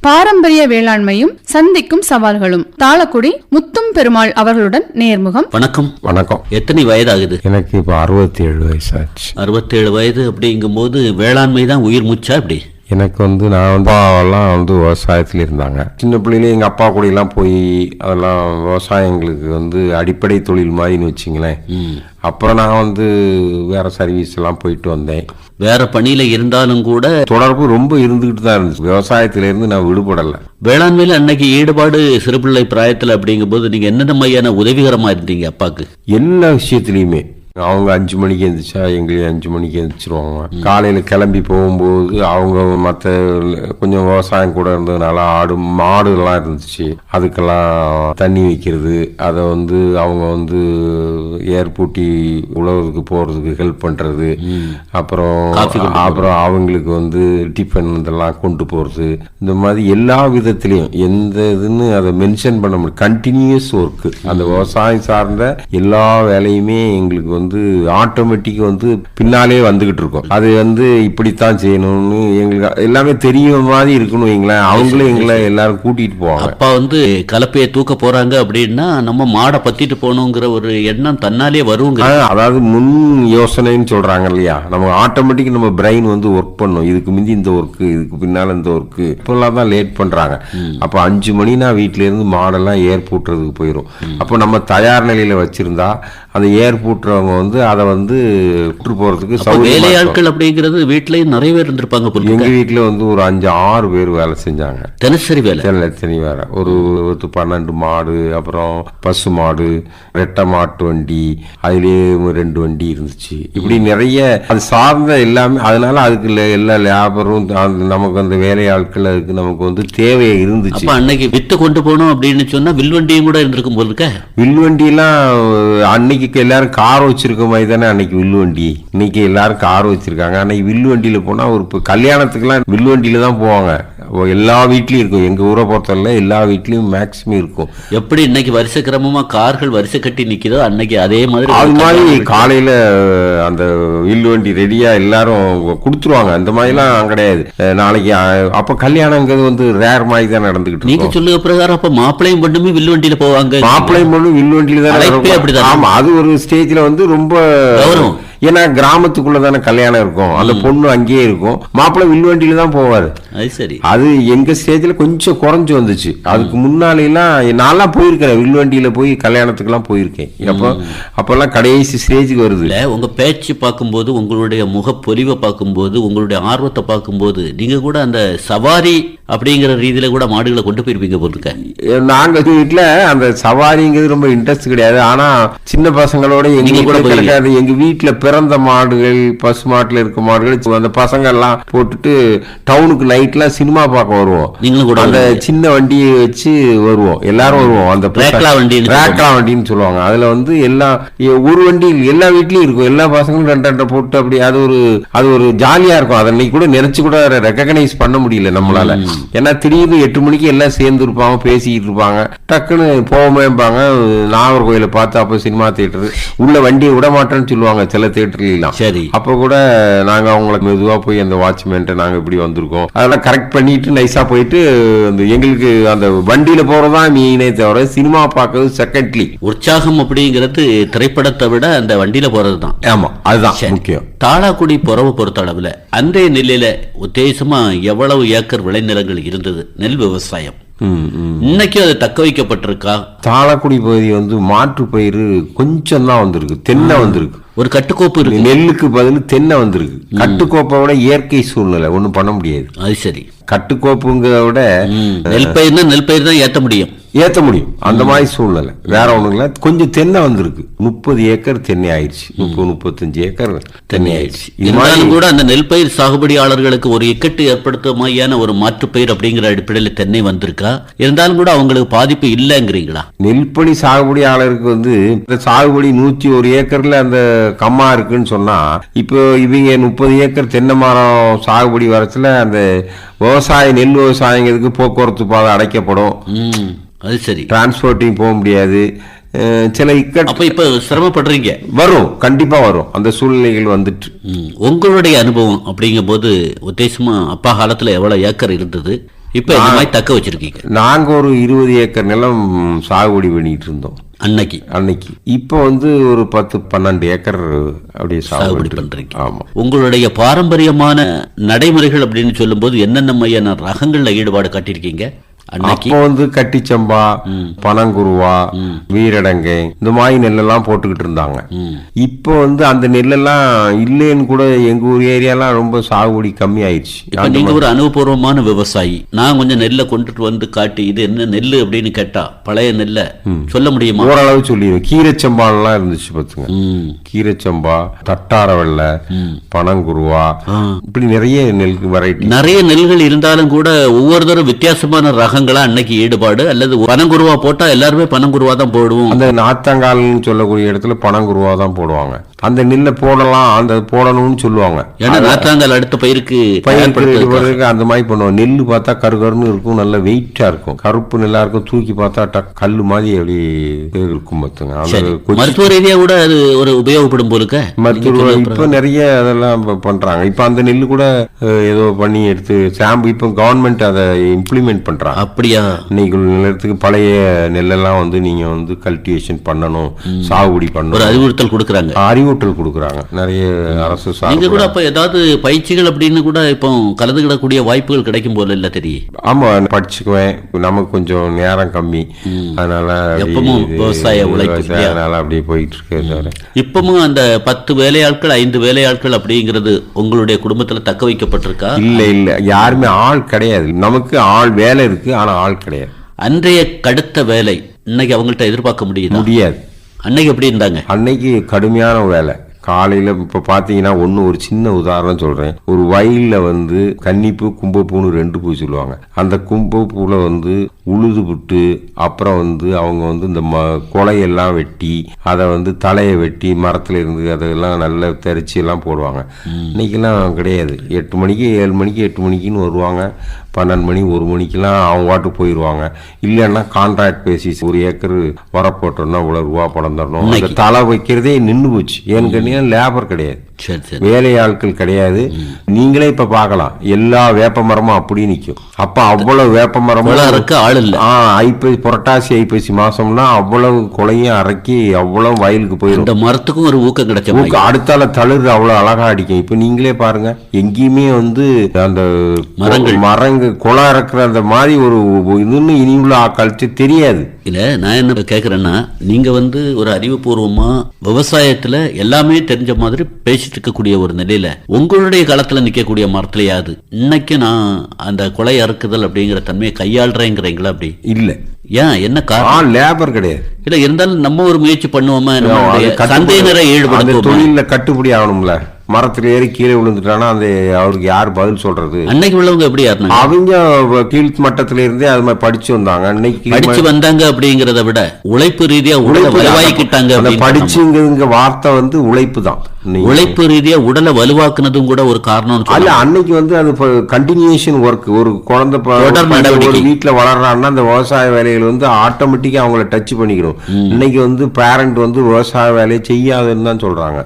பாரம்பரிய வேளாண்மையும் சந்திக்கும் சவால்களும். தாளக்குடி முத்தும் பெருமாள் அவர்களுடன் நேர்முகம். வணக்கம். வணக்கம். எத்தனை வயதாகுது? எனக்கு இப்ப 67 வயசாச்சு. 67 வயது அப்படிங்கும் போது வேளாண்மை தான் உயிர் மூச்சா? இப்படி எனக்கு நான் அப்பாவெல்லாம் விவசாயத்தில் இருந்தாங்க. சின்ன பிள்ளையிலே எங்கள் அப்பா கூட எல்லாம் போய் அதெல்லாம் விவசாயம் எங்களுக்கு அடிப்படை தொழில் மாதிரின்னு வச்சிங்களேன். அப்புறம் நான் வேற சர்வீஸ் எல்லாம் போயிட்டு வந்தேன். வேற பணியில இருந்தாலும் கூட தொடர்பு ரொம்ப இருந்துகிட்டு தான் இருந்துச்சு. விவசாயத்திலிருந்து நான் விடுபடலை. வேளாண்மையில அன்னைக்கு ஈடுபாடு சிறுபிள்ளை பிராயத்தில் அப்படிங்கும் போது நீங்க என்னென்ன மாதிரியான உதவிகரமா இருந்தீங்க அப்பாக்கு? எல்லா விஷயத்திலையுமே அவங்க 5 மணிக்கு எழுந்திரிச்சா எங்களையும் 5 மணிக்கு எழுந்திரிச்சிருவாங்க. காலையில் கிளம்பி போகும்போது அவங்க மற்ற கொஞ்சம் விவசாயம் கூட இருந்ததுனால மாடுலாம் இருந்துச்சு. அதுக்கெல்லாம் தண்ணி வைக்கிறது, அதை அவங்க ஏர்பூட்டி உழவுக்கு போறதுக்கு ஹெல்ப் பண்றது. அப்புறம் அவங்களுக்கு டிஃபன் இதெல்லாம் கொண்டு போறது. இந்த மாதிரி எல்லா விதத்திலையும் எந்த இதுன்னு அதை மென்ஷன் பண்ண முடியும். Continuous work. அந்த விவசாயம் சார்ந்த எல்லா வேலையுமே எங்களுக்கு ஆட்டோமேட்டிக் பின்னாலே வந்துகிட்டு இருக்கும். அது இப்படித்தான் செய்யணும்னு எங்களுக்கு எல்லாமே தெரியும் மாதிரி இருக்கணும். எங்களை எல்லாரும் கூட்டிட்டு போவாங்க. அப்பா கலப்பையை தூக்க போறாங்க அப்படின்னா நம்ம மாடை பத்திட்டு போகணுங்கிற ஒரு எண்ணம் தன்னாலே வருங்க. அதாவது முன் யோசனைன்னு சொல்றாங்க இல்லையா, நம்ம ஆட்டோமேட்டிக் நம்ம பிரெயின் ஒர்க் பண்ணும். இதுக்கு முந்தி இந்த ஒர்க், இதுக்கு பின்னால இந்த ஒர்க். இப்பெல்லாம் தான் லேட் பண்றாங்க. அப்ப 5 மணினா வீட்டுல இருந்து மாடெல்லாம் ஏர் பூட்டுறதுக்கு போயிடும். அப்போ நம்ம தயார் நிலையில வச்சிருந்தா அந்த ஏர் பூட்டுறவங்க அதை விட்டு போறதுக்கு வேலையாட்கள் அப்படிங்கிறது வீட்லயும் நிறைய பேர் இருந்திருப்பாங்க. எங்க வீட்டுல ஒரு 5-6 பேர் வேலை செஞ்சாங்க. தினசரி வேலை. வேற ஒரு 12 மாடு, அப்புறம் பசு மாடு, ரெட்டை மாட்டு வண்டி, அதுலயே 2 வண்டி இருந்துச்சு. இப்படி நிறைய அது சார்ந்த எல்லாமே. அதனால அதுக்கு எல்லா லேபரும் நமக்கு அந்த வேலையாட்கள் அதுக்கு நமக்கு தேவையை இருந்துச்சு. அன்னைக்கு வித்து கொண்டு போகணும் அப்படின்னு சொன்னா வில்வண்டியும் கூட இருந்திருக்கும் போல இருக்க. வில்வண்டி எல்லாம் அன்னைக்கு எல்லாரும் கார் வச்சிருக்க மாதிரி தானே அன்னைக்கு வில்லுவண்டி. இன்னைக்கு எல்லாரும் கார் வச்சிருக்காங்க. அன்னைக்கு வில்லுவண்டியில போனா ஒரு கல்யாணத்துக்குலாம் வில்லுவண்டியில தான் போவாங்க. எல்லா வீட்லயும் இருக்கும். எங்க ஊரை பொறுத்தவரை எல்லா வீட்லயும் மேக்சிமம் இருக்கும். எப்படி இன்னைக்கு வருஷ கிரமமா கார்கள் வரிசை கட்டி நிக்குதோ அன்னைக்கு அதே மாதிரி அது மாதிரி காலையில அந்த வில்லுவண்டி ரெடியா எல்லாரும் கொடுத்துருவாங்க. அந்த மாதிரி எல்லாம் கிடையாது. நாளைக்கு அப்ப கல்யாணங்கிறது ரேர் மாதிரி தான் நடந்துகிட்டு. நீங்க சொல்லுங்க பிரகாரம் அப்ப மாப்பிளையும் பொண்ணுமே வில்லுவண்டியில போவாங்க. மாப்பிளையும் பொண்ணு வில்லுவண்டியில தான். ஆமா, அது ஒரு ஸ்டேஜ்ல ரொம்ப கௌரவம். ஏன்னா கிராமத்துக்குள்ள தானே கல்யாணம் இருக்கும். அந்த பொண்ணு அங்கேயே இருக்கும். மாப்பிள்ளை வில்வண்டியில தான் போவாரு. சரி, அது எங்க ஸ்டேஜ்ல கொஞ்சம் குறைஞ்சு வந்துச்சு. அதுக்கு முன்னால எல்லாம் நான் போயிருக்கேன். வில்வண்டியில போய் கல்யாணத்துக்கு எல்லாம் போயிருக்கேன். அப்பெல்லாம் கடைசி ஸ்டேஜுக்கு வருது. உங்க பேச்சு பார்க்கும்போது, உங்களுடைய முகப்பொலிவை பார்க்கும்போது, உங்களுடைய ஆர்வத்தை பார்க்கும்போது நீங்க கூட அந்த சவாரி அப்படிங்கிற ரீதியில கூட மாடுகளை கொண்டு போயிருப்பீங்க போட்டுருக்க. நாங்க வீட்டுல அந்த சவாரிங்கிறது ரொம்ப இன்ட்ரெஸ்ட் கிடையாது. ஆனா சின்ன பசங்களோட எங்க கூட கிடைக்காது. எங்க வீட்டுல பிறந்த மாடுகள், பசு மாட்டுல இருக்க மாடுகள் அந்த பசங்க எல்லாம் போட்டுட்டு டவுனுக்கு நைட்ல சினிமா பார்க்க வருவோம். நீங்களும் கூட அந்த சின்ன வண்டியை வச்சு வருவோம். எல்லாரும் வருவோம். அந்த ரேக்லா வண்டின்னு சொல்லுவாங்க. அதுல எல்லாம் ஒரு வண்டி எல்லா வீட்லயும் இருக்கும். எல்லா பசங்களும் 2 போட்டு அப்படி அது ஒரு ஜாலியா இருக்கும். அதை இன்னைக்கு கூட நினைச்சு கூட ரெகக்னைஸ் பண்ண முடியல நம்மளால. ஏன்னா திடீர்னு 8 மணிக்கு எல்லாம் சேர்ந்து இருப்பாங்க, பேசிக்கிட்டு இருப்பாங்க. டக்குன்னு போவோமேம்பாங்க. நாகர்கோயில பார்த்து அப்ப சினிமா தியேட்டர் உள்ள வண்டியை விட மாட்டேன்னு சொல்லுவாங்க சில தியேட்டர்லாம். சரி, அப்ப கூட நாங்க அவங்களை மெதுவா போய் அந்த வாட்ச்மேன்ட்ட நாங்க இப்படி வந்திருக்கோம் அதெல்லாம் கரெக்ட் பண்ணிட்டு நைஸா போயிட்டு எங்களுக்கு அந்த வண்டியில போறதுதான் மீனே தவிர சினிமா பார்க்கறது செகண்ட்லி. உற்சாகம் அப்படிங்கிறது திரைப்படத்தை விட அந்த வண்டியில போறதுதான். ஆமா, அதுதான் முக்கியம். தாளாக்குடி புறவை பொறுத்த அளவுல அன்றைய நிலையில உத்தேசமா எவ்வளவு ஏக்கர் விளைநிலங்கள் இருந்தது நெல் விவசாயம்? இன்னைக்கு அது தக்க வைக்கப்பட்டிருக்கா? தாளக்குடி பகுதி மாற்று பயிர் கொஞ்சம் தான் வந்திருக்கு. தென்னை வந்திருக்கு. ஒரு கட்டுக்கோப்பு இருக்கு. நெல்லுக்கு பதில் தென்னை வந்திருக்கு. கட்டுக்கோப்பை விட இயற்கை சூழ்நிலை ஒண்ணும் பண்ண முடியாது. அது சரி. கட்டுக்கோப்புங்கிறத விட நெல் பயிர் தான் ஏத்த முடியும். அந்த மாதிரி சூழ்நிலை வேற ஒண்ணும் இல்ல. கொஞ்சம் தென்னை வந்திருக்கு. 30 ஏக்கர் தென்னை ஆயிடுச்சு. 30-35 ஏக்கர் தென்னை ஆயிடுச்சு. இருந்தாலும் கூட அந்த நெல் பயிர் சாகுபடியாளர்களுக்கு ஒரு இக்கட்டு ஏற்படுத்தும் மாதிரியான ஒரு மாற்று பயிர் அப்படிங்கிற அடிப்படையில் தென்னை வந்திருக்கா? இருந்தாலும் கூட அவங்களுக்கு பாதிப்பு இல்லைங்கிறீங்களா? நெல்பணி சாகுபடியாளருக்கு சாகுபடி 101 ஏக்கர்ல அந்த கம்மா இருக்குன்னு சொன்னா, இப்போ இவங்க 30 ஏக்கர் தென்னை மரம் சாகுபடி வரச்சுல அந்த நெல் விவசாயங்கிறதுக்கு போக்குவரத்து பாதை அடைக்கப்படும். அது சரி. டிரான்ஸ்போர்ட்டிங் போக முடியாது. சில அப்ப இப்ப சிரமப்படுறீங்க. வரும், கண்டிப்பா வரும். அந்த சூழ்நிலைகள் வந்துட்டு. உங்களுடைய அனுபவம் அப்படிங்கும் போது உத்தேசமா அப்பா காலத்துல எவ்வளவு ஏக்கர் இருந்தது? இப்ப இந்த மாதிரி தக்க வச்சிருக்கீங்க. நாங்க ஒரு 20 ஏக்கர் நிலம் சாகுபடி பண்ணிட்டு இருந்தோம் அன்னைக்கு. இப்போ வந்து ஒரு 10-12 ஏக்கர் அப்படியே சாகுபடி பண்றீங்க. ஆமா. உங்களுடைய பாரம்பரியமான நடைமுறைகள் அப்படின்னு சொல்லும் போது என்னென்ன மையான ரகங்கள்ல ஈடுபாடு காட்டியிருக்கீங்க? அப்போ வந்து கட்டிச்சம்பா, பனங்குருவா, வீரடங்கை இந்த மாதிரி நெல்லெல்லாம் போட்டுக்கிட்டு இருந்தாங்க. இப்போ வந்து அந்த நெல்லெல்லாம் இல்லைன்னு கூட எங்க ஊர் ஏரியாலாம் ரொம்ப சாகுபடி கம்மி ஆயிடுச்சு. நீங்க ஒரு அனுபவபூர்வமான விவசாயி, நான் கொஞ்சம் நெல்லை கொண்டுட்டு வந்து காட்டி இது என்ன நெல்லு அப்படின்னு கேட்டா பழைய நெல்லை சொல்ல முடியுமா? ஓரளவு சொல்லிடுவேன். கீரைச்சம்பாலாம் இருந்துச்சு பாத்துங்க. கீரைச்சம்பா, தட்டார வெள்ளை, பனங்குருவா, இப்படி நிறைய நெல் வெரைட்டி, நிறைய நெல்கள் இருந்தாலும் கூட ஒவ்வொருத்தரும் வித்தியாசமான ரகங்களா அன்னைக்கு ஈடுபாடு. அல்லது பனங்குருவா போட்டா எல்லாருமே பனங்குருவா தான் போடுவோம். அந்த நாத்தங்கால்னு சொல்லக்கூடிய இடத்துல பனங்குருவா தான் போடுவாங்க. அந்த நெல்லை போடலாம், அந்த போடணும்னு சொல்லுவாங்க. ஏன்னா நாத்தாங்கால் அடுத்த பயிருக்கு அந்த மாதிரி பண்ணுவோம். நெல்லு பார்த்தா கருகருன்னு இருக்கும், நல்ல வெயிட்டா இருக்கும், கருப்பு நெல்லா இருக்கும், தூக்கி பார்த்தா கல்லு மாதிரி அப்படி இருக்கும் பாத்துங்க. மருத்துவ ரீதியா கூட அது ஒரு உபயோகப்படும் போலுக்க மருத்துவ இப்ப நிறைய அதெல்லாம் பண்றாங்க. இப்ப அந்த நெல்லு கூட ஏதோ பண்ணி எடுத்து சாம்பு இப்ப கவர்மெண்ட் அதை இம்ப்ளிமெண்ட் பண்றாங்க. அப்படியா? இன்னைக்கு நிலத்துக்கு பழைய நெல்லெல்லாம் வந்து நீங்க வந்து கல்டிவேஷன் பண்ணணும், சாகுபடி பண்ணணும், ஒரு அறிவுறுத்தல் கொடுக்கறாங்க. கொடுக்குறாங்க நிறைய அரசு. நீங்க கூட அப்ப ஏதாவது பயிற்சிகள் அப்படின்னு கூட இப்போ கலந்துக்கிடக்கூடிய வாய்ப்புகள் கிடைக்கும் போல இல்ல தெரியும்? ஆமா, படிச்சுக்குவேன். நமக்கு கொஞ்சம் நேரம் கம்மி, அதனால எப்பவும் விவசாய உழைப்பு, அதனால அப்படியே போயிட்டு இருக்கு. இப்பவும் அந்த 10 வேலையாட்கள் 5 வேலையாட்கள் அப்படிங்கிறது உங்களுடைய குடும்பத்துல தக்க வைக்கப்பட்டிருக்கா? இல்ல யாருமே ஆள் கிடையாது. நமக்கு ஆள் வேலை இருக்கு, ஆனா ஆள் கிடையாது. அன்றைய கடுத்த வேலை இன்னைக்கு அவங்கள்ட்ட எதிர்பார்க்க முடியாது. அன்னைக்கு எப்படி இருந்தாங்க? அன்னைக்கு கடுமையான வேலை. காலையில இப்ப பாத்தீங்கன்னா ஒரு சின்ன உதாரணம் சொல்றேன். ஒரு வயல்ல வந்து கன்னிப்பூ, கும்பப்பூன்னு 2 பூ சொல்லுவாங்க. அந்த கும்பப்பூல வந்து உழுது விட்டு அப்புறம் வந்து அவங்க வந்து இந்த கொலையெல்லாம் வெட்டி அதை வந்து தலையை வெட்டி மரத்துல இருந்து அதெல்லாம் நல்லா தெரிச்சு எல்லாம் போடுவாங்க. இன்னைக்கெல்லாம் கிடையாது. 8 மணிக்கு 7 மணிக்கு 8 மணிக்குன்னு வருவாங்க. 12 மணி 1 மணிக்கெல்லாம் அவங்க வாட்டு போயிடுவாங்க. இல்லைன்னா கான்ட்ராக்ட் பேசிஸ், 1 ஏக்கர் வர போட்டோம்னா இவ்வளவு ரூபா பணம் தரணும். அந்த தலை வைக்கிறதே நின்று போச்சு. ஏன்னு கேட்டீங்கன்னா லேபர் கிடையாது, வேலையாட்கள் கிடையாது. நீங்களே இப்ப பாக்கலாம், எல்லா வேப்ப மரமும் அப்படி நிக்கும். அப்ப அவ்வளவு வேப்ப மரமும் ஆள் இல்ல. புரட்டாசி ஐப்பசி மாசம்னா அவ்வளவு கொலையும் அரைக்கி அவ்வளவு வயலுக்கு போயிடும். மரத்துக்கும் ஒரு ஊக்கம் கிடைச்ச, அடுத்தால தளிர் அவ்வளவு அழகா அடிக்கும். இப்ப நீங்களே பாருங்க, எங்கேயுமே வந்து அந்த மரங்கள் கொலை இறக்குற அந்த மாதிரி ஒரு இதுன்னு இனியுள்ள ஆக்கால்ச்சு தெரியாது. இல்ல நான் என்ன கேக்குறேன்னா, நீங்க வந்து ஒரு அறிவுபூர்வமா விவசாயத்துல எல்லாமே தெரிஞ்ச மாதிரி பேசிட்டு இருக்கக்கூடிய ஒரு நிலையில உங்களுடைய காலத்துல நிக்கக்கூடிய மரத்திலேயாது இன்னைக்கு நான் அந்த கொலை அறுக்குதல் அப்படிங்கிற தன்மையை கையாளுறேங்கிறீங்களா? அப்படி இல்ல. ஏன் என்ன காரணம்? லேபர் கிடையாது. இல்ல இருந்தாலும் நம்ம ஒரு முயற்சி பண்ணுவோமா, சந்தையினரை ஈடுபடுத்த தொழில கட்டுப்படி ஆகணும்ல. மரத்துல ஏறி கீழே விழுந்துட்டானா அந்த அவருக்கு யாரு பதில் சொல்றது? அன்னைக்கு உள்ளவங்க எப்படி அவங்க கீழ் மட்டத்தில இருந்தே அது மாதிரி படிச்சு வந்தாங்க. அன்னைக்கு படிச்சு வந்தாங்க அப்படிங்கறத விட உழைப்பு ரீதியா உடலை வலுவாக்கிட்டாங்க. படிச்சுங்க வார்த்தை வந்து உழைப்பு தான். உழைப்பு ரீதியா உடலை வலுவாக்குனதும் கூட ஒரு காரணம். அல்ல, அன்னைக்கு வந்து அது கண்டினியூஷன் ஒர்க். ஒரு குழந்தை ஒரு வீட்டுல வளர்றான்னா அந்த விவசாய வேலைகள் வந்து ஆட்டோமேட்டிக்கா அவங்கள டச் பண்ணிக்கணும். இன்னைக்கு வந்து பேரண்ட் வந்து விவசாய வேலையை செய்யாதுன்னு தான் சொல்றாங்க.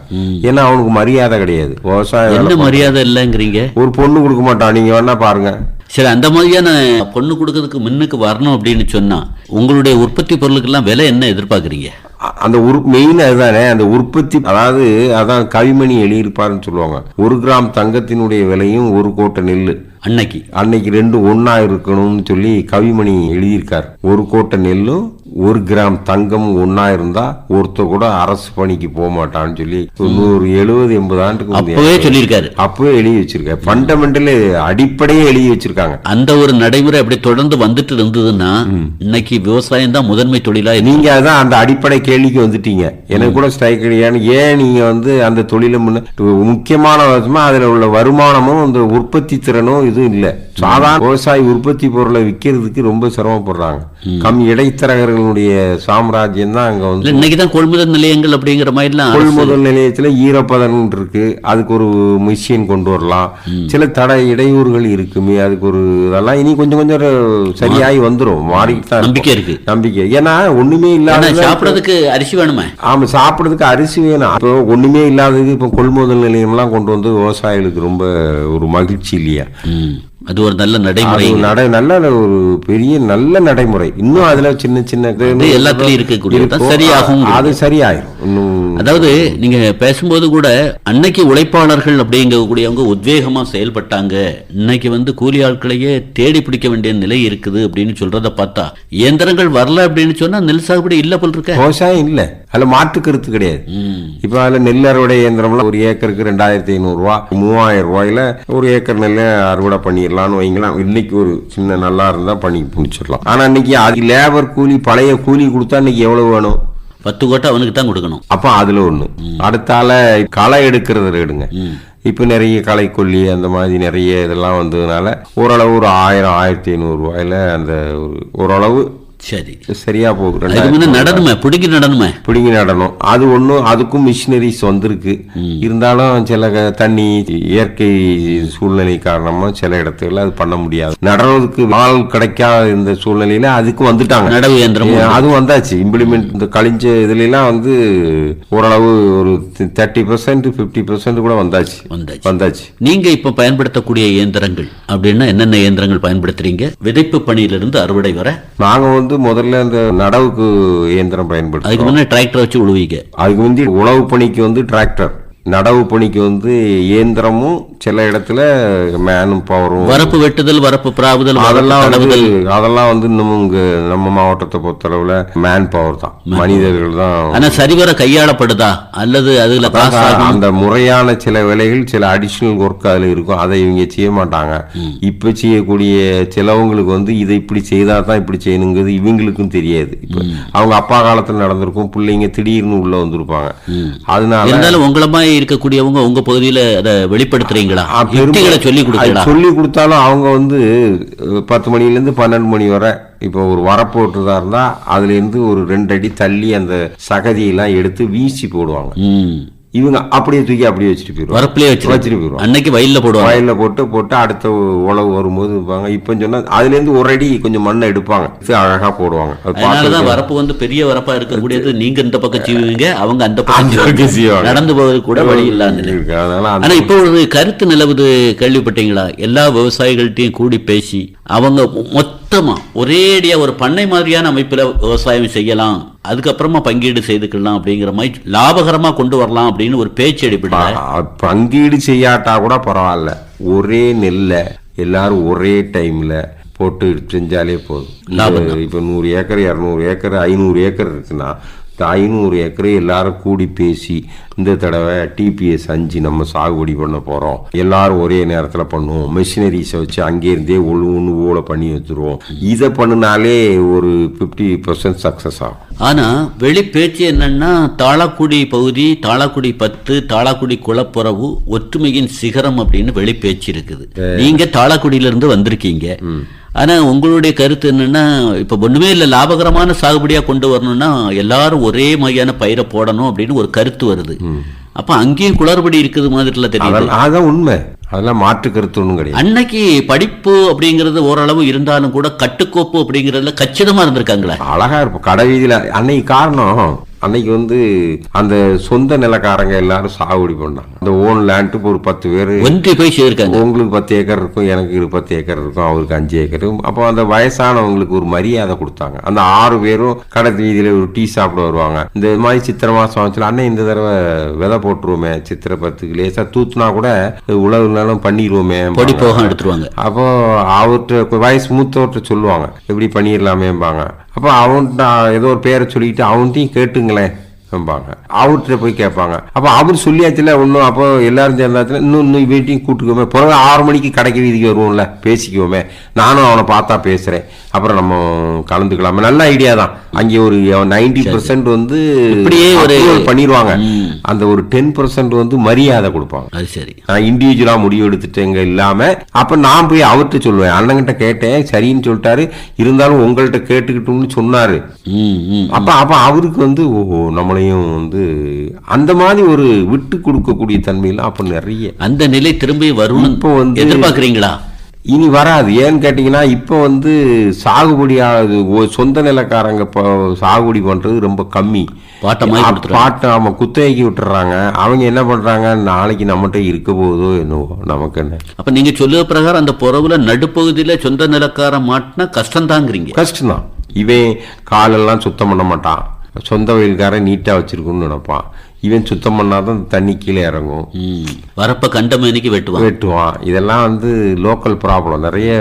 ஏன்னா அவனுக்கு மரியாதை கிடையாது. விவசாயம் என்ன மரியாதை இல்லைங்கிறீங்க? ஒரு பொண்ணு கொடுக்க மாட்டான். நீங்க வேணா பாருங்க. சரி, அந்த மாதிரியான பொண்ணு கொடுக்கறதுக்கு முன்னுக்கு வரணும் அப்படின்னு சொன்னா உங்களுடைய உற்பத்தி பொருளுக்கெல்லாம் விலை என்ன எதிர்பார்க்குறீங்க? அந்த மெயின் அதுதானே, அந்த உற்பத்தி. அதான் கவிமணி எழுதியிருப்பாருன்னு சொல்லுவாங்க. 1 கிராம் தங்கத்தினுடைய விலையும் 1 கோட்டை நெல்லு அன்னைக்கு 2 ஒன்னா இருக்கணும்னு சொல்லி கவிமணி எழுதியிருக்காரு. 1 கோட்டை நெல்லும் 1 கிராம் தங்கம் ஒன்னா இருந்தா ஒருத்தர் கூட அரசு பணிக்கு போக மாட்டான்னு சொல்லி 70-80 ஆண்டுக்கு அப்பவே சொல்லியிருக்காரு. அப்பவே எழுதி வச்சிருக்காரு. ஃபண்டமெண்டல் அடிப்படையே எழுதி வச்சிருக்காங்க. அந்த ஒரு நடைமுறை அப்படி தொடர்ந்து வந்துட்டு இருந்ததுன்னா இன்னைக்கு விவசாயம் தான் முதன்மை தொழிலா. நீங்க அதான் அந்த அடிப்படை கேள்விக்கு வந்துட்டீங்க. எனக்கு கூட ஸ்ட்ரைக் கிடையாது. ஏன் நீங்க வந்து அந்த தொழில முக்கியமான அதுல உள்ள வருமானமும் அந்த உற்பத்தி திறனும் இதுவும் இல்ல. சாதாரண விவசாய உற்பத்தி பொருளை விற்கிறதுக்கு ரொம்ப சிரமப்படுறாங்க. இடைத்தரகர்களுடைய சாம்ராஜ்யம் தான் அங்க வந்து. இன்னைக்குதான் கொள்முதல் நிலையங்கள் அப்படிங்கிற மாதிரி கொள்முதல் நிலையத்துல ஈரப்பதன் இருக்கு. அதுக்கு ஒரு மிஷின் கொண்டு வரலாம். சில இடையூறுகள் இருக்குமே, அதுக்கு ஒரு இதெல்லாம் இனி கொஞ்சம் கொஞ்சம் சரியாகி வந்துடும். மாறிக்கிட்டு நம்பிக்கை இருக்கு. நம்பிக்கை. ஏன்னா ஒண்ணுமே இல்லாத சாப்பிடறதுக்கு அரிசி வேணுமே. ஆமா, சாப்பிடறதுக்கு அரிசி வேணும். இப்போ ஒண்ணுமே இல்லாததுக்கு இப்ப கொள்முதல் நிலையம் எல்லாம் கொண்டு வந்து விவசாயிகளுக்கு ரொம்ப ஒரு மகிழ்ச்சி இல்லையா? அது ஒரு நல்ல நடைமுறை, நல்ல ஒரு பெரிய நல்ல நடைமுறை. இன்னும் அதுல சின்ன சின்ன எல்லாத்துலயும் இருக்கக்கூடிய சரியாகும், அது சரியாயிரும். அதாவது நீங்க பேசும்போது கூட அன்னைக்கு உழைப்பாளர்கள் அப்படிங்கக்கூடியவங்க உத்வேகமா செயல்பட்டாங்க, இன்னைக்கு வந்து கூலி ஆட்களையே தேடி பிடிக்க வேண்டிய நிலை இருக்குது அப்படின்னு சொல்றத பார்த்தா இயந்திரங்கள் வரல அப்படின்னு சொன்னா நெல் சாகுபடி இல்ல போல் இருக்க. விவசாயம் இல்ல, அதுல மாற்று கருத்து கிடையாது. இப்ப அதுல நெல் அறுவடை இயந்திரம்லாம் ஒரு ஏக்கருக்கு 2500 ரூபா 3000 ரூபாயில ஒரு ஏக்கர் நெல்லை அறுவடை பண்ணிடலாம்னு வைங்களாம். இன்னைக்கு ஒரு சின்ன நல்லா இருந்தா பண்ணி முடிச்சிடலாம். ஆனா இன்னைக்கு அது லேபர் கூலி பழைய கூலி கொடுத்தா இன்னைக்கு எவ்வளவு வேணும்? 10 கோட்டை அவனுக்கு தான் கொடுக்கணும். அப்ப அதுல ஒண்ணு. அடுத்தால களை எடுக்கிறது எடுங்க. இப்ப நிறைய களை கொல்லி அந்த மாதிரி நிறைய இதெல்லாம் வந்ததுனால ஓரளவு ஒரு 1000-1500 ரூபாயில அந்த ஓரளவு சரி சரியா போகுது. நடனுமே பிடிங்கி நடணும். அது ஒண்ணும் அதுக்கும் மிஷினரிஸ் வந்திருக்கு. இருந்தாலும் சில தண்ணி இயற்கை சூழ்நிலை காரணமா சில இடத்துல அது பண்ண முடியாது. நடறதுக்கு ஆள் கிடைக்காத இந்த சூழ்நிலையில அதுக்கும் வந்துட்டாங்க, நடவு இயந்திரம் அதுவும் வந்தாச்சு. இம்ப்ளிமெண்ட் இந்த கழிஞ்ச இதுல எல்லாம் வந்து ஓரளவு ஒரு 30% 50% கூட வந்தாச்சு. நீங்க இப்ப பயன்படுத்தக்கூடிய இயந்திரங்கள் அப்படின்னா என்னென்ன இயந்திரங்கள் பயன்படுத்துறீங்க? விதைப்பு பணியிலிருந்து அறுவடை வர நாங்க வந்து முதல்ல இந்த நடவுக்கு இயந்திரம் பயன்படுத்தும். அதுக்கு முன்னாடி டிராக்டர் வச்சு உழுவீங்க. அதுக்கு வந்து உழவு பணிக்கு வந்து டிராக்டர், நடவு பணிக்கு வந்து இயந்திரமும், சில இடத்துல மேனும் பவரும், வரப்பு வெட்டுதல் வரப்பு பிராவுதல் அதெல்லாம் வந்து நம்ம மாவட்டத்தை பொறுத்தளவுல மேன் பவர் தான், மனிதர்கள் தான். ஆனா சரிவர கையாளப்படுதா அல்லது அதுல அந்த முறையான சில வேலைகள் சில அடிஷனல் ஒர்க் அதுல இருக்கும், அதை இவங்க செய்ய மாட்டாங்க. இப்ப செய்யக்கூடிய சிலவங்களுக்கு வந்து இதை இப்படி செய்தா தான் இப்படி செய்யணுங்கிறது இவங்களுக்கும் தெரியாது. அவங்க அப்பா காலத்துல நடந்திருக்கும், பிள்ளைங்க திடீர்னு உள்ள வந்திருப்பாங்க. அதனால உங்களை மாதிரி இருக்கக்கூடியவங்க உங்க பகுதியில அதை வெளிப்படுத்துறீங்களா? சொல்லி கொடுத்தாலும் அவங்க வந்து 10 மணில இருந்து 12 மணி வரை இப்போ ஒரு வரப்பு ஓட்டுறதா இருந்தா அதுல இருந்து ஒரு 2 அடி தள்ளி அந்த சகதியெல்லாம் எடுத்து வீசி போடுவாங்க. இவங்க அப்படியே தூக்கி அப்படியே வச்சுட்டு போயிடுவாங்க, வரப்புலயே வச்சுட்டு போயிடுவாங்க. அன்னைக்கு வயல்ல போட்டு அடுத்த உழவு வரும்போது இருப்பாங்க. இப்ப சொன்னா அதுல இருந்து ஒரு அடி கொஞ்சம் மண்ணை எடுப்பாங்க, அழகா போடுவாங்க. அதனாலதான் வரப்பு வந்து பெரிய வரப்பா இருக்கக்கூடியது. நீங்க இந்த பக்கம் செய்வீங்க, அவங்க அந்த பக்கம் நடந்து போவது கூட வழி இல்லாத இருக்கு. ஆனா இப்ப ஒரு கருத்து நிலவுது, கேள்விப்பட்டீங்களா? எல்லா விவசாயிகள்ட்டையும் கூடி பேசி அவங்க மொத்தமா ஒரேடியா ஒரு பண்ணை மாதிரியான அமைப்புல விவசாயம் செய்யலாம், அதுக்கப்புறமா பங்கீடு செய்துக்கலாம் அப்படிங்கிற மாதிரி லாபகரமா கொண்டு வரலாம் அப்படின்னு ஒரு பேச்சு அடிப்படையில். பங்கீடு செய்யாட்டா கூட பரவாயில்ல, ஒரே நெல்லை எல்லாரும் ஒரே டைம்ல போட்டு செஞ்சாலே போதும். இப்ப 100 ஏக்கர் 200 ஏக்கர் 500 ஏக்கர் இருக்குன்னா 500 ஏக்கரை எல்லாரும் கூடி பேசி இந்த தடவை TPS 5 நம்ம சாகுபடி பண்ண போறோம், எல்லாரும் ஒரே நேரத்தில் பண்ணுவோம், மெஷினரிஸை வச்சு அங்கேருந்தே ஒன்று ஓலை பண்ணி வச்சுருவோம். இதை பண்ணினாலே ஒரு 50% சக்சஸ் ஆகும். ஆனா வெளி பேச்சு என்னன்னா தாளாக்குடி பகுதி, தாளாக்குடி 10, தாளாக்குடி குளப்புறவு ஒற்றுமையின் சிகரம் அப்படின்னு வெளி பேச்சு இருக்குது. நீங்க தாளாக்குடியிலிருந்து வந்திருக்கீங்க. ஆனா உங்களுடைய கருத்து என்னன்னா இப்ப ஒண்ணுமே இல்ல, லாபகரமான சாகுபடியா கொண்டு வரணும்னா எல்லாரும் ஒரே மாதிரியான பயிரை போடணும் அப்படின்னு ஒரு கருத்து வருது. அப்ப அங்கேயும் குளறுபடி இருக்குது மாதிரி தெரியும். அதான் உண்மை, அதெல்லாம் மாற்று கருத்து ஒன்றும் கிடையாது. அன்னைக்கு படிப்பு அப்படிங்கறது ஓரளவு இருந்தாலும் கூட கட்டுக்கோப்பு அப்படிங்கறதுல கச்சிதமா இருந்திருக்காங்களா? அழகா இருப்போம் கடை வீதியில. அன்னைக்கு காரணம் அன்னைக்கு வந்து அந்த சொந்த நிலக்காரங்க எல்லாரும் சாகுபடி பண்ணாங்க. அந்த ஓன் லேண்ட் ஒரு 10 பேர் ஒன்றி போய் சேர்க்காங்க. உங்களுக்கு 10 ஏக்கர் இருக்கும், எனக்கு 10 ஏக்கர் இருக்கும், அவருக்கு 5 ஏக்கர். அப்போ அந்த வயசானவங்களுக்கு ஒரு மரியாதை கொடுத்தாங்க. அந்த 6 பேரும் கடை வீதியில ஒரு டீ சாப்பிட வருவாங்க. இந்த மாதிரி சித்திரை மாசம் வச்சு அண்ணன் இந்த தடவை விதை போட்டுருவோமே, சித்திரை 10க்கு லேசா தூத்துனா கூட உழவுனாலும் பண்ணிடுவோமே, பொடி போக எடுத்துருவாங்க. அப்போ அவர்கிட்ட வயசு மூத்தவர்கிட்ட சொல்லுவாங்க எப்படி பண்ணிடலாமேம்பாங்க. அப்போ அவன்கிட்ட ஏதோ ஒரு பேரை சொல்லிட்டு அவன்கிட்டையும் கேட்டுங்களேன் அவர்கிட்ட போய் கேட்பாங்க. அப்ப அவர் சொல்லியாச்சுல ஒன்னும். அப்போ எல்லாரும் சேர்ந்தாச்சுல இன்னும் வீட்டையும் கூட்டுக்குவோமே, பிறகு 6 மணிக்கு கடைக்கு வீதிக்கு வருவோம்ல, பேசிக்குவோமே, நானும் அவனை பார்த்தா பேசுறேன், அப்புறம் நம்ம கலந்துக்கலாமே. நல்ல ஐடியா தான். அங்கே ஒரு 90% வந்து பண்ணிடுவாங்க, அந்த ஒரு 10% வந்து மரியாதை கொடுப்பாங்க. அது சரி, நான் இண்டிவிஜுவலா முடிவு எடுத்துட்டேங்க இல்லாம. அப்ப நான் போய் அவர்கிட்ட சொல்லுவேன், அண்ணங்கிட்ட கேட்டேன் சரின்னு சொல்லிட்டாரு, இருந்தாலும் உங்கள்கிட்ட கேட்டுக்கிட்டோம்னு சொன்னாரு. அப்ப அவருக்கு வந்து நம்மளை வந்து அந்த மாதிரி ஒரு விட்டு கொடுக்கக்கூடிய தன்மையில அப்ப நிறைய அந்த நிலை திரும்பி வரும். இப்போ வந்து எதிர்பார்க்கறீங்களா? இனி வராது. ஏன்னு கேட்டீங்கன்னா இப்ப வந்து சாகுபடி சொந்த நிலக்காரங்க சாகுபடி பண்றது ரொம்ப கம்மி. பாட்டமாய் கொடுத்துறாங்க. பாட்டு ஆமா குத்தகைக்கு விட்டுறாங்க. அவங்க என்ன பண்றாங்க, நாளைக்கு நம்மகிட்ட இருக்க போகுதோ என்னவோ, நமக்கு என்ன. அப்ப நீங்க சொல்லுற பிரகாரம் அந்த புறவுல நடுப்பகுதியில சொந்த நிலக்கார மாட்டினா கஷ்டம் தாங்கிறீங்க. கஷ்டம்தான். இவன் காலெல்லாம் சுத்தம் பண்ண மாட்டான், சொந்த வயல்காரன் நீட்டா வச்சிருக்குன்னு நினைப்பான். இவன் சுத்தம் பண்ணாதான் தண்ணி கீழே இறங்கும், வரப்ப கண்டமேனிக்கு வெட்டுவான். இதெல்லாம் வந்து லோக்கல் ப்ராப்ளம் நிறைய.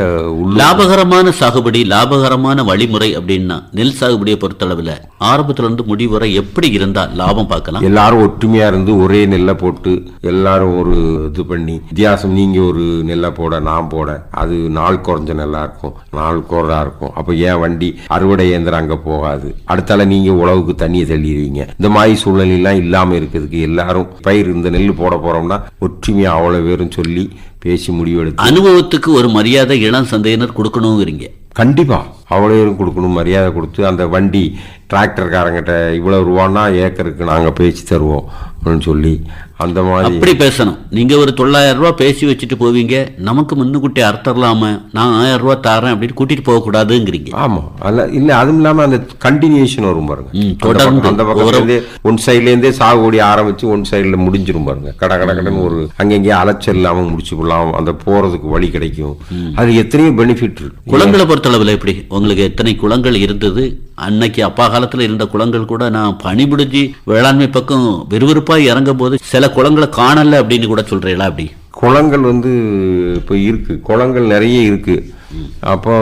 லாபகரமான சாகுபடி, லாபகரமான வழிமுறை அப்படின்னா நெல் சாகுபடியை பொறுத்தளவுல ஆரம்பத்துல இருந்து முடிவு வரை எப்படி இருந்தா லாபம் பார்க்கலாம்? எல்லாரும் ஒற்றுமையா இருந்து ஒரே நெல்லை போட்டு எல்லாரும் ஒரு இது பண்ணி வித்தியாசம், நீங்க ஒரு நெல்லை போட நான் போட, அது நாள் குறைஞ்ச நெல்லா இருக்கும், நாள் குறா இருக்கும். அப்ப ஏன் வண்டி அறுவடை இயந்திரம் அங்க போகாது, அடுத்தால நீங்க உழவுக்கு தண்ணியை தள்ளிடுவீங்க. இந்த மாதிரி சூழ்நிலாம் இல்லாம இருக்கிறதுக்கு எல்லாரும் பயிர் இந்த நெல் போட போறோம்னா ஒற்றுமையா அவ்வளவு பேரும் சொல்லி பேசி முடிவெடுத்து. அனுபவத்துக்கு ஒரு மரியாதை இளம் சந்தையினர் கொடுக்கணுங்கிறீங்க. கண்டிப்பா அவ்வளோ பேரும் கொடுக்கணும், மரியாதை கொடுத்து. அந்த வண்டி டிராக்டர்காரங்கிட்ட இவ்வளவு ரூபான்னா ஏக்கருக்கு நாங்க பேசி தருவோம் அப்படின்னு சொல்லி அந்த மாதிரி அப்படி பேசணும். நீங்க ஒரு 900 ரூபாய் பேசி வச்சுட்டு போவீங்க, நமக்கு முன்னுக்குட்டி அறுத்தரலாம நான் 1000 ரூபாய் தரேன் அப்படின்னு கூட்டிட்டு போக கூடாதுங்கிறீங்க. ஆமா, அல்ல இல்ல, அதுவும் இல்லாம அந்த கண்டினியூஷன் வரும் பாருங்க. அந்த பக்கத்துல ஒன் சைட்ல இருந்தே சாகுபடி ஆரம்பிச்சு ஒன் சைட்ல முடிஞ்சிரும் பாருங்க. கடன்னு ஒரு அங்கங்கே அலைச்சல் இல்லாம முடிச்சு கொள்ளலாம், அந்த போறதுக்கு வழி கிடைக்கும். அது எத்தனையோ பெனிஃபிட் இருக்கு. குளங்களை பொறுத்தளவுல எப்படி உங்களுக்கு எத்தனை குளங்கள் இருந்தது? அன்னைக்கு அப்பா காலத்துல இருந்த குளங்கள் கூட நான் பணிபுடிஞ்சு வேளாண்மை பக்கம் விறுவிறுப்பா இறங்கும் போது சில குளங்களை காணல அப்படின்னு கூட சொல்றீங்களா? அப்படி குளங்கள் வந்து இப்போ இருக்கு, குளங்கள் நிறைய இருக்கு. அப்போ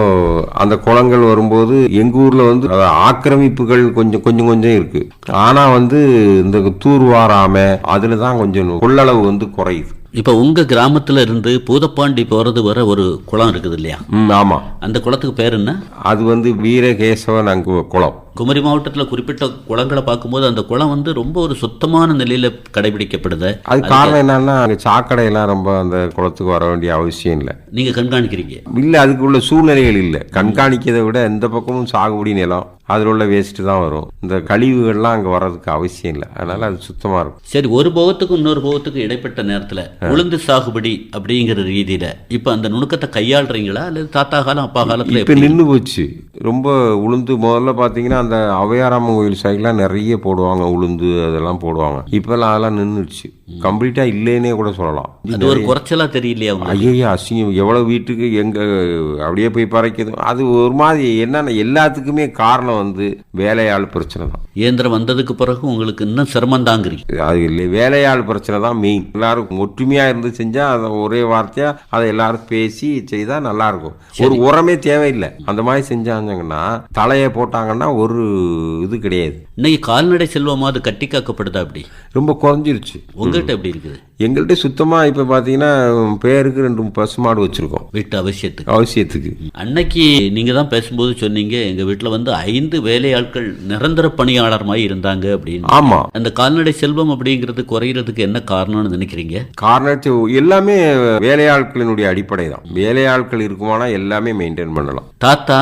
அந்த குளங்கள் வரும்போது எங்க ஊர்ல வந்து ஆக்கிரமிப்புகள் கொஞ்சம் இருக்கு. ஆனா வந்து இந்த தூர்வாராம அதுலதான் கொஞ்சம் கொள்ளளவு வந்து குறையுது. இப்ப உங்க கிராமத்துல இருந்து பூதப்பாண்டி போறது வர ஒரு குளம் இருக்குது இல்லையா? ஆமா. அந்த குளத்துக்கு பேர் என்ன? அது வந்து வீரகேசவன் அங்கு குளம். குமரி மாவட்டத்தில் குறிப்பிட்ட குளங்களை பார்க்கும்போது அந்த குளம் வந்து ரொம்ப ஒரு சுத்தமான நிலையில கடைபிடிக்கப்படுது. அது காரணம் என்னன்னா அங்க சாக்கடையெல்லாம் ரொம்ப அந்த குளத்துக்கு வர வேண்டிய அவசியம் இல்லை. நீங்க கண்காணிக்கிறீங்க இல்ல, அதுக்கு உள்ள சூழ்நிலைகள் இல்லை. கண்காணிக்கிறதை விட எந்த பக்கமும் சாகுபடி நிலம் அதில் உள்ள வேஸ்ட் தான் வரும். இந்த கழிவுகள்லாம் அங்கே வர்றதுக்கு அவசியம் இல்லை, அதனால அது சுத்தமா இருக்கும். சரி, ஒரு போகத்துக்கும் இன்னொரு போகத்துக்கும் இடைப்பட்ட நேரத்தில் உளுந்து சாகுபடி அப்படிங்கிற ரீதியில இப்ப அந்த நுணுக்கத்தை கையாளுறீங்களா அல்லது தாத்தா காலம் அப்பா காலத்துல இப்ப நின்று போச்சு ரொம்ப உளுந்து? முதல்ல பாத்தீங்கன்னா அந்த அவையாராமன் கோயில் சைட்லாம் நிறைய போடுவாங்க உளுந்து, அதெல்லாம் போடுவாங்க. இப்பெல்லாம் அதெல்லாம் நின்றுச்சு, கம்ப்ளீட்டா இல்லைன்னே கூட சொல்லலாம். அது ஒரு குறைச்சலா தெரியலையா? ஐயோ அசிங்கம், எவ்வளவு வீட்டுக்கு எங்க அப்படியே போய் பறைக்குது. அது ஒரு மாதிரி என்னன்னா எல்லாத்துக்குமே காரணம் வந்து வேலையாள் பிரச்சனை தான். இயந்திரம் வந்ததுக்கு பிறகு உங்களுக்கு இன்னும் சிரமம் தாங்கிறீங்க. அது இல்லை, வேலையாள் பிரச்சனை தான் மெயின். எல்லாரும் ஒற்றுமையா இருந்து செஞ்சா அதை ஒரே வார்த்தையா அதை எல்லாரும் பேசி செய்தா நல்லா இருக்கும். ஒரு உரமே தேவையில்லை, அந்த மாதிரி செஞ்சாங்கன்னா தலையை போட்டாங்கன்னா ஒரு இது கிடையாது. இன்னைக்கு கால்நடை செல்வமாவது கட்டி காக்கப்படுதா? அப்படி ரொம்ப குறைஞ்சிருச்சு. உங்கள்கிட்ட எப்படி இருக்குது? எங்கள்கிட்ட சுத்தமா இப்ப பாத்தீங்கன்னா பேருக்கு 2 பசுமாடு வச்சிருக்கோம் வீட்டு அவசியத்துக்கு. அன்னைக்கு நீங்க தான் பேசும்போது சொன்னீங்க எங்க வீட்டுல வந்து 5 வேலையாட்கள் நிரந்தர பணியாளர் மாதிரி இருந்தாங்க அப்படின்னு. ஆமா. அந்த கால்நடை செல்வம் அப்படிங்கிறது குறையிறதுக்கு என்ன காரணம்னு நினைக்கிறீங்க? காரணம் எல்லாமே வேலையாட்களினுடைய அடிப்படை தான். வேலையாட்கள் இருக்குமானா எல்லாமே மெயின்டைன் பண்ணலாம். தாத்தா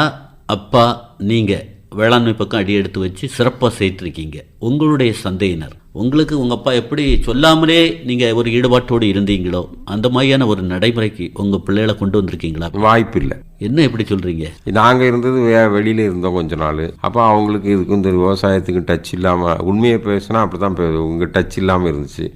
அப்பா நீங்க வேளாண்மை பக்கம் அடி எடுத்து வச்சு சிறப்பாக செய்திருக்கீங்க. உங்களுடைய சந்தையினர் உங்களுக்கு உங்க அப்பா எப்படி சொல்லாமலே நீங்க ஒரு ஈடுபாட்டோடு இருந்தீங்களோ அந்த மாதிரியான ஒரு நடைமுறைக்கு உங்க பிள்ளைகளை கொண்டு வந்திருக்கீங்களா? வாய்ப்பு இல்லை. என்ன எப்படி சொல்றீங்க? நாங்க இருந்தது வெளியில இருந்தோம் கொஞ்ச நாள். அப்ப அவங்களுக்கு இதுக்கு இந்த விவசாயத்துக்கு டச் இல்லாம, உண்மையை பேசினா அப்படிதான் உங்க டச் இல்லாம இருந்துச்சு.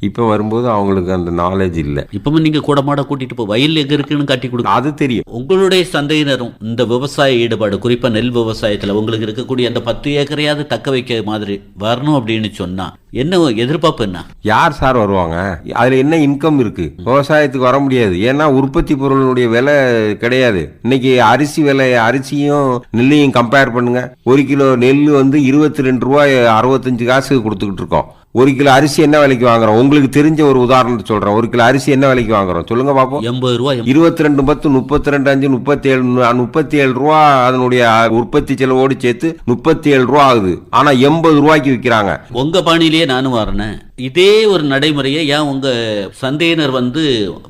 இப்ப வரும்போது அவங்களுக்கு அந்த நாலேஜ் இல்லை. இப்பவும் நீங்க கூட மாட கூட்டிட்டு போ, வயல் எங்க இருக்குன்னு காட்டி கொடுக்க அது தெரியும். உங்களுடைய சந்தையினரும் இந்த விவசாய ஈடுபாடு, குறிப்பா நெல் விவசாயத்துல உங்களுக்கு இருக்கக்கூடிய அந்த 10 ஏக்கரையாவது தக்க வைக்க மாதிரி வரணும் அப்படின்னு சொன்னா என்ன எதிர்பார்ப்பு? என்ன யார் சார் வருவாங்க? அதுல என்ன இன்கம் இருக்கு? விவசாயத்துக்கு வர முடியாது. ஏன்னா உற்பத்தி பொருளுடைய விலை கிடையாது. இன்னைக்கு அரிசி விலை, அரிசியும் நெல்லையும் கம்பேர் பண்ணுங்க. 1 கிலோ நெல் வந்து 22 ரூபாய் 65 காசுக்கு கொடுத்துக்கிட்டு இருக்கோம். 1 கிலோ அரிசி என்ன விலைக்கு வாங்குறோம்? உங்களுக்கு தெரிஞ்ச ஒரு உதாரணத்தை சொல்றேன். 1 கிலோ அரிசி என்ன விலைக்கு வாங்குறோம் சொல்லுங்க பாப்போம். 80 ரூபாய். 22 10 32 5 37 ரூபா அதனுடைய உற்பத்தி செலவோடு சேர்த்து 37 ரூபா ஆகுது. ஆனா 80 ரூபாய்க்கு விற்கிறாங்க. உங்க பாணியிலேயே நானும் வரேன். இதே ஒரு நடைமுறையை ஏன் உங்க சந்தையினர் வந்து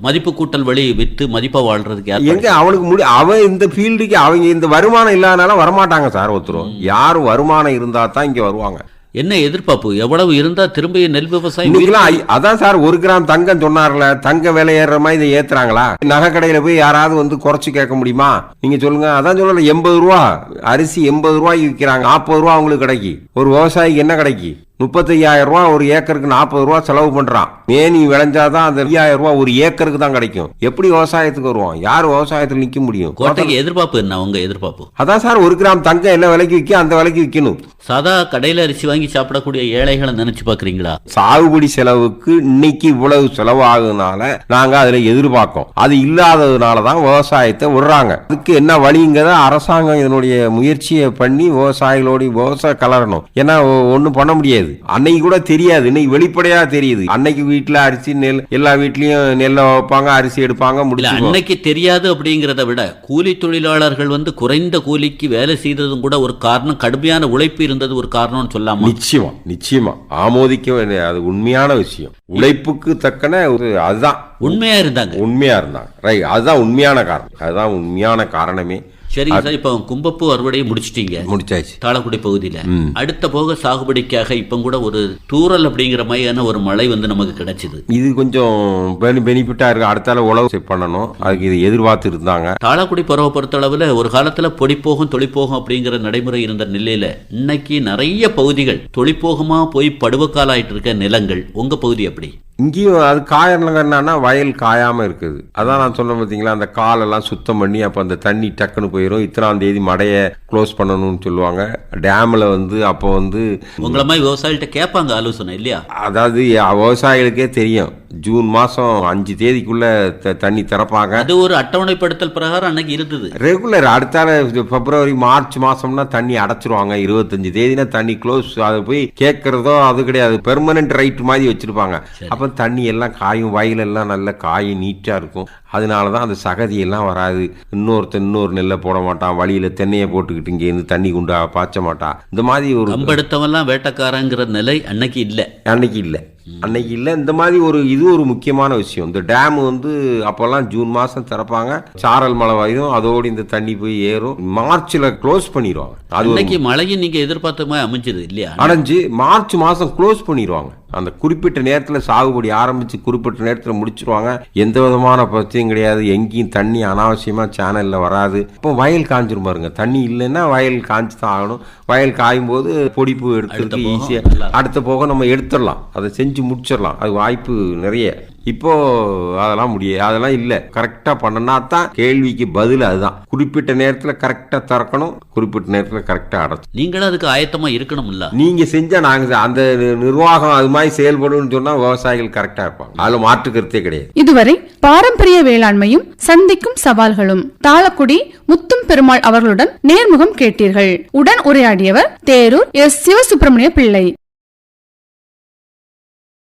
மதிப்பு கூட்டல் வழி வித்து மதிப்பா வாழ்றதுக்கு எங்க அவனுக்கு அவன் இந்த ஃபீல்டுக்கு அவங்க இந்த வருமானம் இல்லாதனால வரமாட்டாங்க சார். ஒருத்தரும் யாரும் வருமானம் இருந்தா தான் இங்க வருவாங்க. என்ன எதிர்பார்ப்பு? எவ்வளவு இருந்தா திரும்ப நெல் விவசாயம்? அதான் சார் 1 கிராம் தங்கம் சொன்னார்ல, தங்க விலை ஏறுற மாதிரி இதை ஏத்துறாங்களா? நகை கடையில போய் யாராவது வந்து குறைச்சு கேட்க முடியுமா? நீங்க சொல்லுங்க. அதான் சொல்லல, 80 ரூபா அரிசி 80 ரூபாய்க்கு விற்கிறாங்க. 40 ரூபா அவங்களுக்கு கிடைக்கி. ஒரு விவசாயிக்கு என்ன கிடைக்கி? 35,000 ரூபாய் ஒரு ஏக்கருக்கு 40 ரூபாய் செலவு பண்றான். மேனி விளைஞ்சாதான் அந்த 5,000 ரூபாய் ஒரு ஏக்கருக்கு தான் கிடைக்கும். எப்படி விவசாயத்துக்கு வருவோம்? யார் விவசாயத்தில் நிக்க முடியும்? கோட்டைக்கு எதிர்பார்ப்பு என்ன உங்க எதிர்பார்ப்பு? அதான் சார், 1 கிராம் தங்கம் என்ன விலைக்கு விற்க அந்த விலைக்கு விற்கணும். சாதா கடையில அரிசி வாங்கி சாப்பிடக்கூடிய ஏழைகளை நினைச்சு பாக்குறீங்களா? சாகுபடி செலவுக்கு இன்னைக்கு இவ்வளவு செலவு ஆகுதுனால நாங்க அதுல எதிர்பார்க்கோம். அது இல்லாததுனாலதான் விவசாயத்தை விடுறாங்க. அதுக்கு என்ன வழிங்கிறத அரசாங்கம் இதனுடைய முயற்சியை பண்ணி விவசாயிகளோட விவசாய கலரணும். ஏன்னா ஒண்ணும் பண்ண முடியாது. அன்னைக்கு கூட தெரியாது, இன்னைக்கு வெளிப்படையா தெரியுது. அன்னைக்கு வீட்டுல அரிசி நெல், எல்லா வீட்லயும் நெல்லை வைப்பாங்க, அரிசி எடுப்பாங்க, முடிச்சு. அன்னைக்கு தெரியாது அப்படிங்கறத விட கூலி தொழிலாளர்கள் குறைந்த கூலிக்கு வேலை செய்ததும் கூட ஒரு காரணம், கடுமையான உழைப்பு இருந்தது ஒரு காரணம்னு சொல்லாமா? நிச்சயமா நிச்சயமா ஆமோதிக்க வேண்டிய, அது உண்மையான விஷயம். உழைப்புக்கு தக்கன அதுதான் உண்மையா இருந்தாங்க. ரைட், அதுதான் உண்மையான காரணம். அதுதான் உண்மையான காரணமே. சரிங்க சார், இப்ப கும்பப்பூ அறுவடையை முடிச்சாச்சு தாளக்குடி பகுதியில. அடுத்த போக சாகுபடிக்காக இப்ப கூட ஒரு தூரல் அப்படிங்கிற மாதிரியான ஒரு மழை நமக்கு கிடைச்சது. இது கொஞ்சம் பெனிஃபிட்டா இருக்கு. அடுத்தால உழவு பண்ணணும், அதுக்கு இது எதிர்பார்த்து இருந்தாங்க. தாளக்குடி பருவ பொறுத்தளவுல ஒரு காலத்துல பொடிப்போகம் தொழிப்போகம் அப்படிங்கிற நடைமுறை இருந்த நிலையில இன்னைக்கு நிறைய பகுதிகள் தொழிப்போகமா போய் படுவக்கால ஆயிட்டு இருக்க நிலங்கள். உங்க பகுதி அப்படி? இங்கேயும் அது காயறங்க என்னன்னா வயல் காயாம இருக்குது. அதான் நான் சொன்ன பார்த்தீங்களா, அந்த காலெல்லாம் சுத்தம் பண்ணி அப்போ அந்த தண்ணி டக்குன்னு போயிடும். இத்தனாம் தேதி மடையை க்ளோஸ் பண்ணணும்னு சொல்லுவாங்க. டேமில் அப்போ உங்களை மாதிரி விவசாயிகிட்ட கேட்பாங்க ஆலோசனை இல்லையா? அதாவது விவசாயிகளுக்கே தெரியும், ஜூன் மாதம் 5 தேதிக்குள்ள தண்ணி திறப்பாங்க. அது ஒரு அட்டவணைப்படுத்தல் பிரகாரம் அன்னைக்கு இருந்தது ரெகுலர். அடுத்தால பிப்ரவரி மார்ச் மாசம்னா தண்ணி அடைச்சிருவாங்க. 25 தேதினா தண்ணி க்ளோஸ். அதை போய் கேட்கறதோ அது கிடையாது, பெர்மனன்ட் ரைட் மாதிரி வச்சிருப்பாங்க. அப்ப தண்ணி எல்லாம் காயும், வயலெல்லாம் நல்ல காயும் நீட்டா இருக்கும். அதனாலதான் அந்த சகதி எல்லாம் வராது. இன்னொரு நெல்லை போட மாட்டான், வழியில தென்னையை போட்டுக்கிட்டு இங்க இருந்து தண்ணி குண்டா பாய்ச்ச மாட்டான். இந்த மாதிரி ஒரு கம்பெடுத்தவெல்லாம் வேட்டக்காரங்கிற நிலை அன்னைக்கு இல்ல. இந்த மாதிரி இது ஒரு முக்கியமான விஷயம். இந்த டேம் அப்பெல்லாம் ஜூன் மாசம் திறப்பாங்க, சாரல் மழை வரும், அதோடு இந்த தண்ணி போய் ஏறும். மார்ச்ல க்ளோஸ் பண்ணிடுவாங்க. அது மழையும் நீங்க எதிர்பார்த்த மாதிரி அமைஞ்சது இல்லையா? அடைஞ்சு மார்ச் மாசம் க்ளோஸ் பண்ணிடுவாங்க. அந்த குறிப்பிட்ட நேரத்தில் சாகுபடி ஆரம்பிச்சு குறிப்பிட்ட நேரத்தில் முடிச்சிருவாங்க. எந்த விதமான பிரச்சனையும் கிடையாது. எங்கேயும் தண்ணி அனாவசியமா சேனல்ல வராது. இப்போ வயல் காஞ்சிரும் பாருங்க. தண்ணி இல்லைன்னா வயல் காய்ச்சி தான் ஆகணும். வயல் காயும் போது பொடிப்பு எடுத்துருக்கு ஈஸியா. அடுத்த போக நம்ம எடுத்துடலாம், அதை செஞ்சு முடிச்சிடலாம். அது வாய்ப்பு நிறைய. இப்போ அதெல்லாம் முடியாது, அதெல்லாம் இல்ல. கரெக்டா பண்ணனா தான் கேள்விக்கு பதில். அதுதான் குறிப்பிட்ட நேரத்துல கரெக்டா திறக்கணும், குறிப்பிட்ட நேரத்துல கரெக்டா அடைச்சு. நீங்களும் அதுக்கு ஆயத்தமா இருக்கணும் இல்ல? நீங்க செஞ்சா நாங்க அந்த நிர்வாகம் அது மாதிரி செயல்படும் சொன்னா விவசாயிகள் கரெக்டா இருப்பாங்க. அதுல மாற்று கருத்தே கிடையாது. இதுவரை பாரம்பரிய வேளாண்மையும் சந்திக்கும் சவால்களும் தாளக்குடி முத்தும் பெருமாள் அவர்களுடன் நேர்முகம் கேட்டீர்கள். உடன் உரையாடியவர் தேரூர் எஸ். சிவசுப்பிரமணிய பிள்ளை.